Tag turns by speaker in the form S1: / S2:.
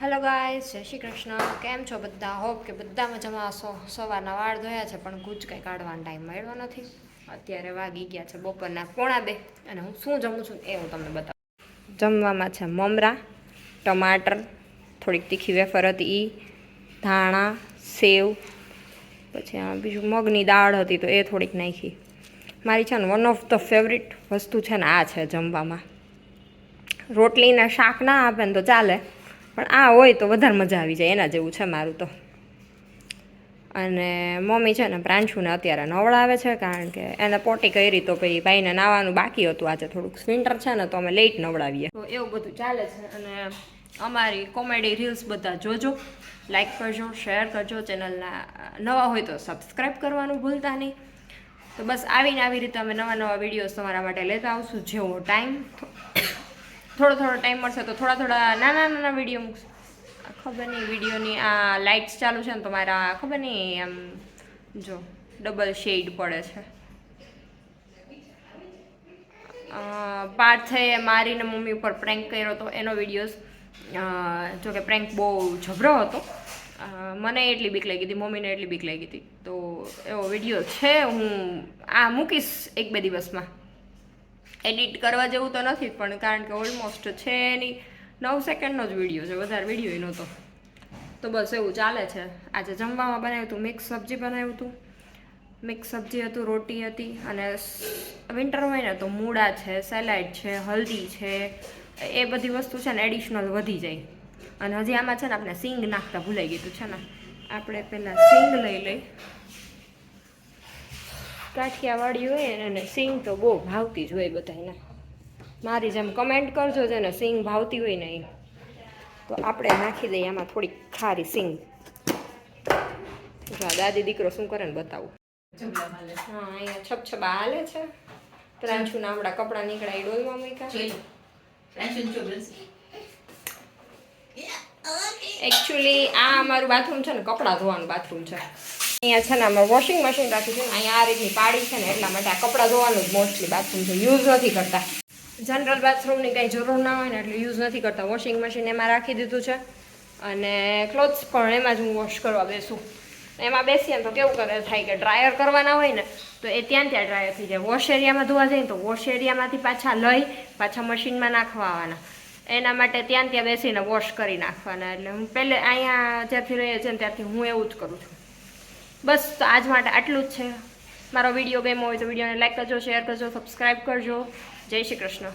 S1: Hello guys, જય શ્રી કૃષ્ણ. કેમ છો બધા? હોપ કે બધા મજામાં હશો. સવારના વાળ ધોયા છે પણ કૂચ કંઈ કાઢવાનો ટાઈમ મળ્યો નથી. અત્યારે વાગી ગયા છે બપોરના 1:30 અને હું શું જમું છું એ હું તમને બતાવું. જમવામાં છે મમરા, ટમાટર, થોડીક તીખી વેફર હતી એ, ધાણા, સેવ, પછી બીજું મગની દાળ હતી તો એ થોડીક નાખી. મારી છે ને વન ઓફ ધ ફેવરિટ વસ્તુ છે ને આ છે જમવામાં. રોટલીના શાક ના આપે ને તો ચાલે, પણ આ હોય તો વધારે મજા આવી જાય, એના જેવું છે મારું તો. અને મમ્મી છે ને પ્રાંશુને અત્યારે નવડાવે છે, કારણ કે એને પોટી કરી તો પછી ભાઈને નાવાનું બાકી હતું. આજે થોડુંક સ્વિન્ટર છે ને તો અમે લેટ નવડાવીએ, તો એવું બધું ચાલે છે. અને અમારી કોમેડી રીલ્સ બધા જોજો, લાઈક કરજો, શેર કરજો, ચેનલના નવા હોય તો સબસ્ક્રાઈબ કરવાનું ભૂલતા નહીં. તો બસ આવી રીતે અમે નવા વિડીયોઝ તમારા માટે લેતા આવશું. જેવો ટાઈમ થોડો ટાઈમ મળશે તો થોડા નાના વિડીયો મૂકશું. ખબર નહીં વિડીયોની આ લાઇટ્સ ચાલુ છે ને તો મારા ખબર નહીં એમ જો ડબલ શેડ પડે છે. પાર્થે મારીને મમ્મી ઉપર પ્રેન્ક કર્યો હતો એનો વિડીયોઝ, જો કે પ્રેન્ક બહુ જબરો હતો. મને એટલી બીક લાગી હતી, મમ્મીને એટલી બીક લાગી હતી. તો એવો વિડીયો છે, હું આ મૂકીશ 1-2 દિવસમાં. એડિટ કરવા જેવું તો નથી પણ, કારણ કે ઓલમોસ્ટ છે એની 9 સેકન્ડનો જ વિડીયો છે, વધારે વિડીયો નહોતો. તો બસ એવું ચાલે છે. આજે જમવામાં બનાવ્યું હતું મિક્સ સબ્જી બનાવ્યું હતું. મિક્સ સબ્જી હતું, રોટી હતી, અને વિન્ટર હોય ને તો મૂળા છે, સેલાડ છે, હલ્દી છે, એ બધી વસ્તુ છે ને એડિશનલ વધી જાય. અને હજી આમાં છે ને આપણે સિંગ નાખતા ભૂલાઈ ગયું છે ને, આપણે પહેલાં સિંગ લઈ લઈ. કાઠિયાવાડી હોય ને સિંગ તો બહુ ભાવતી જ હોય બધાને. મારી જેમ કમેન્ટ કરજો છે ને સિંગ ભાવતી હોય ને એ, તો આપણે નાખી દઈએ આમાં થોડીક ખારી સિંગ. જો દાદી દીકરો શું કરે ને બતાવું. હા, અહીંયા છબછબા હાલે છે. પ્રાંશુના આપણા કપડાં નીકળ્યા એ ડોલમાં મૂક્યા. એકચ્યુઅલી આ અમારું બાથરૂમ છે ને કપડાં ધોવાનું બાથરૂમ છે. અહીંયા છે ને અમે વોશિંગ મશીન રાખ્યું છે ને, અહીંયા આ રીતની પાડી છે ને એટલા માટે આ કપડાં ધોવાનું જ મોસ્ટલી બાથરૂમ છે. યુઝ નથી કરતા. જનરલ બાથરૂમની કંઈ જરૂર ના હોય ને એટલે યુઝ નથી કરતા. વોશિંગ મશીન એમાં રાખી દીધું છે, અને ક્લોથ્સ પણ એમાં જ હું વોશ કરવા બેસું. એમાં બેસીએ ને તો કેવું થાય કે ડ્રાયર કરવાના હોય ને તો એ ત્યાં ડ્રાયર થઈ જાય. વોશ એરિયામાં ધોવા જાય ને તો વોશ એરિયામાંથી પાછા મશીનમાં નાખવા આવવાના. એના માટે ત્યાં બેસીને વોશ કરી નાખવાના. એટલે હું પહેલે અહીંયા જ્યાંથી રહીએ છીએ ને ત્યારથી હું એવું જ કરું છું. બસ તો આજ માટે આટલું જ છે. મારો વિડીયો ગમ્યો હોય તો વિડીયોને લાઈક કરજો, શેર કરજો, સબસ્ક્રાઈબ કરજો. જય શ્રી કૃષ્ણ.